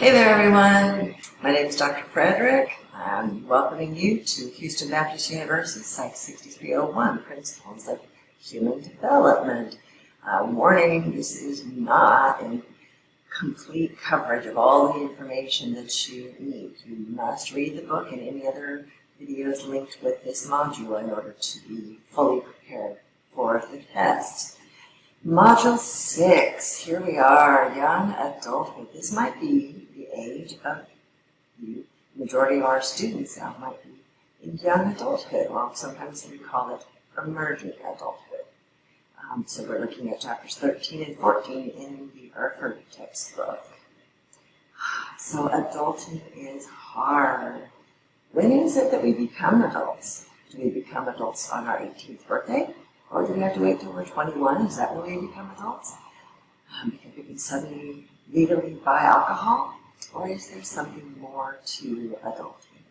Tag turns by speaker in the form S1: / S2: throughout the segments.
S1: Hey there, everyone. My name is Dr. Frederick. I'm welcoming you to Houston Baptist University PSYC 6301, Principles of Human Development. Warning, this is not a complete coverage of all the information that you need. You must read the book and any other videos linked with this module in order to be fully prepared for the test. Module 6, here we are, young adulthood. This might be the age of you. The majority of our students now might be in young adulthood, or sometimes we call it emerging adulthood. So we're looking at chapters 13 and 14 in the Erford textbook. So adulting is hard. When is it that we become adults? Do we become adults on our 18th birthday? Or do we have to wait till we're 21? Is that when we become adults? Because we can suddenly legally buy alcohol? Or is there something more to adulting?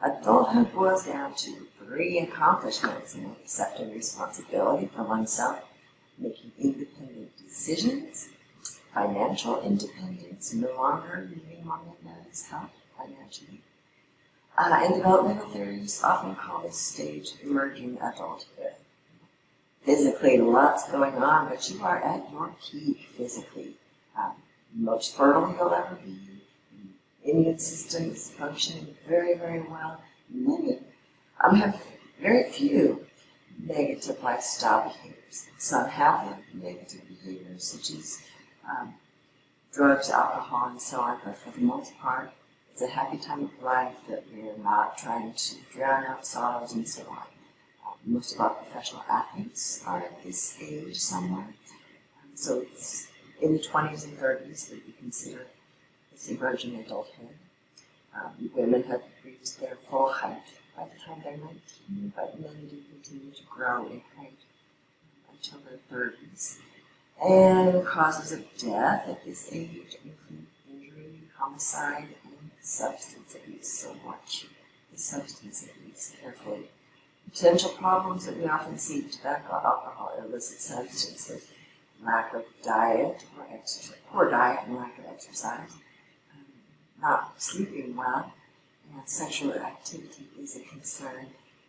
S1: Adulthood boils down to 3 accomplishments: accepting responsibility for oneself, making independent decisions, financial independence, no longer needing mom and dad's help financially. And developmental theories often call this stage emerging adulthood. Physically, lots going on, but you are at your peak physically. Most fertile you'll ever be. Immune system is functioning very, very well. Many have very few negative lifestyle behaviors. Some have negative behaviors, such as drugs, alcohol, and so on, but for the most part, it's a happy time of life that we're not trying to drown out sorrows and so on. Most of our professional athletes are at this age somewhere. So it's in the 20s and 30s that we consider this emerging adulthood. Women have reached their full height by the time they're 19, but men do continue to grow in height until their 30s. And causes of death at this age include injury, homicide, and substance abuse. So watch the substance abuse carefully. Potential problems that we often see: tobacco, alcohol, illicit substances, lack of diet or exercise, poor diet and lack of exercise, not sleeping well, and sexual activity is a concern,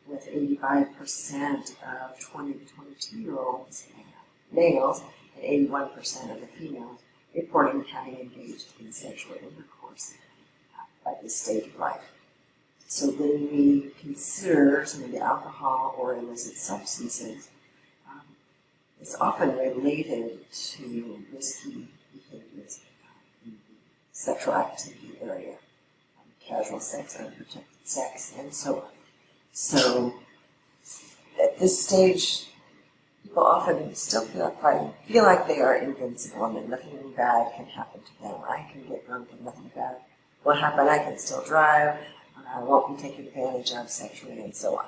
S1: with 85% of 20 to 22-year-olds males and 81% of the females reporting having engaged in sexual intercourse at this stage of life. So when we consider some of the alcohol or illicit substances, it's often related to risky behaviors in the sexual activity area, casual sex, unprotected sex, and so on. So at this stage, people often still feel like they are invincible and that nothing bad can happen to them. I can get drunk and nothing bad will happen. I can still drive. I won't be taken advantage of sexually, and so on.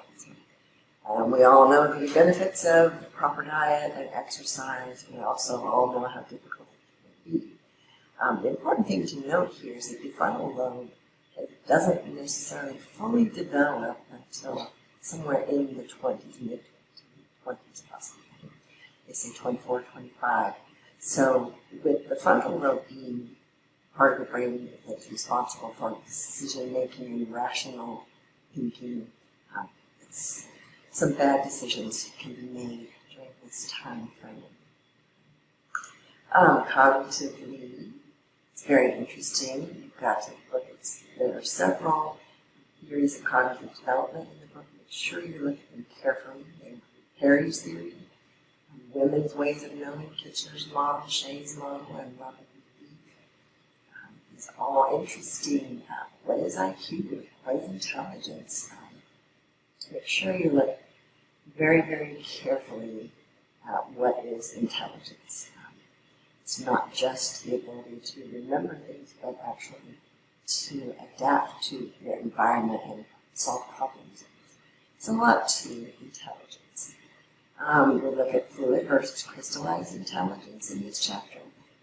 S1: We all know the benefits of proper diet and exercise. We also all know how difficult it can be. The important thing to note here is that the frontal lobe doesn't necessarily fully develop until somewhere in the 20s, mid-20s possibly. They say 24, 25. So with the frontal lobe being part of the brain that's responsible for decision-making and rational thinking, some bad decisions can be made during this time frame. Cognitively, it's very interesting. You've got to look at, there are several theories of cognitive development in the book. Make sure you look at them carefully. They include Perry's theory, women's ways of knowing, Kitchener's model, Shay's model, and Robert. It's all interesting. What is IQ? What is intelligence? Make sure you look very, very carefully at what is intelligence. It's not just the ability to remember things, but actually to adapt to your environment and solve problems. It's a lot to intelligence. We look at fluid versus crystallized intelligence in this chapter.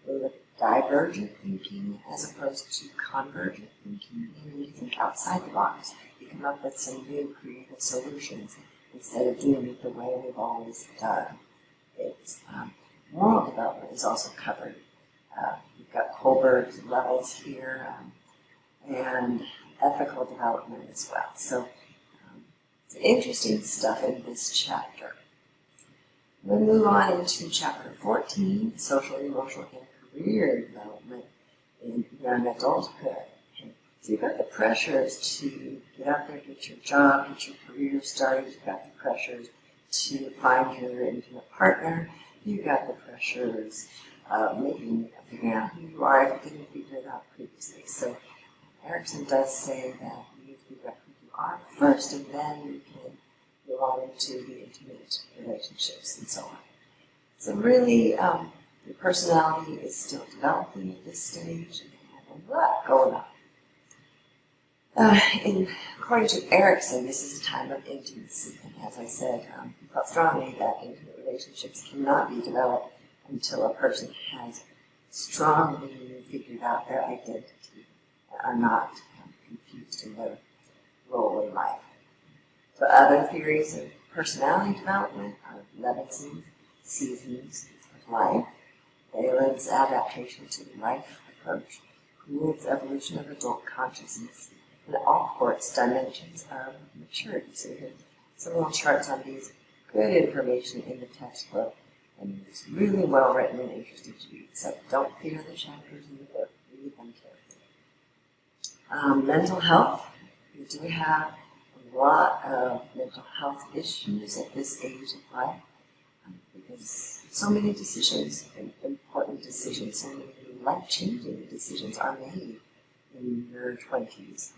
S1: We look at divergent thinking as opposed to convergent thinking. And when you think outside the box, you come up with some new creative solutions instead of doing it the way we've always done. It's, moral development is also covered. We've got Kohlberg's levels here, and ethical development as well. So it's interesting stuff in this chapter. We'll move on into chapter 14, social, emotional, and career development in young adulthood. Okay. So you've got the pressures to get out there, get your job, get your career started. You've got the pressures to find your intimate partner. You've got the pressures of figuring out who you are if you didn't figure it out previously. So Erickson does say that you need to figure out who you are first, and then you can move on into the intimate relationships and so on. So really, your personality is still developing at this stage, and you have a lot going on. According to Erickson, this is a time of intimacy, and as I said, he felt strongly that intimate relationships cannot be developed until a person has strongly figured out their identity and are not confused in their role in life. So other theories of personality development are Levinson's seasons of life, Bayland's adaptation to the life approach, Gould's evolution of adult consciousness, and Alport's dimensions of maturity. So we have some little charts on these. Good information in the textbook, and it's really well written and interesting to read. So don't fear the chapters in the book. Read them carefully. Mental health. We do have a lot of mental health issues at this age of life because so many decisions, important decisions, so many life-changing decisions are made in your 20s.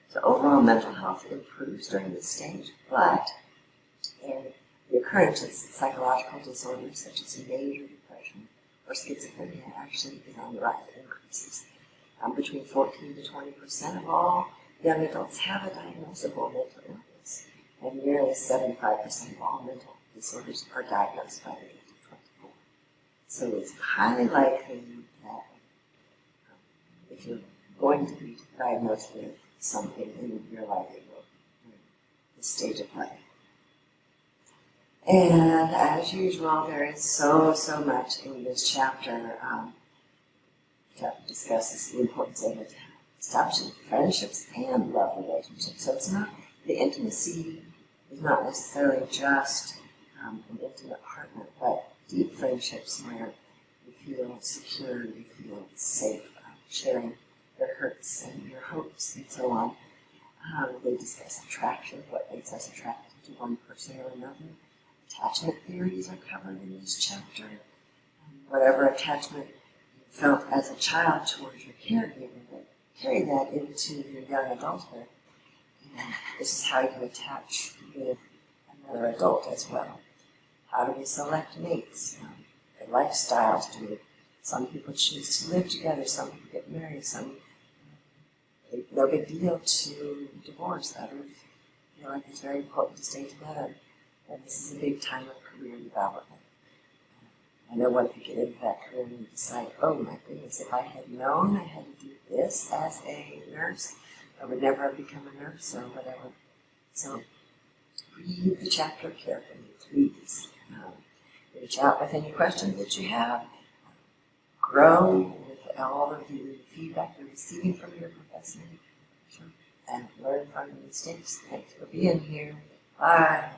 S1: So overall mental health improves during this stage, but the occurrence of psychological disorders such as major depression or schizophrenia actually is on the rise. It increases. Between 14 to 20% of all young adults have a diagnosable mental illness, and nearly 75% of all mental disorders are diagnosed by the age of 24. So it's highly likely that if you're going to be diagnosed with something in your life, it will during this stage of life. And as usual, there is so much in this chapter. Chapter discusses the importance of establishing friendships and love relationships. So it's not, the intimacy is not necessarily just an intimate partner, but deep friendships where you feel secure, you feel safe, sharing your hurts and your hopes and so on. They discuss attraction, what makes us attracted to one person or another. Attachment theories are covered in this chapter. Whatever attachment you felt as a child towards your caregiver, carry that into your young adulthood. And this is how you attach with another adult as well. How do we select mates? Their lifestyles do. Some people choose to live together, some people get married, some no big deal to divorce. Others feel like it's very important to stay together. And this is a big time of career development. I know what if you get into that career and you decide, oh my goodness, if I had known I had to do this as a nurse, I would never have become a nurse or whatever. So read the chapter carefully, please. Reach out with any questions that you have. Grow with all of the feedback you're receiving from your professor. And learn from your mistakes. Thanks for being here. Bye.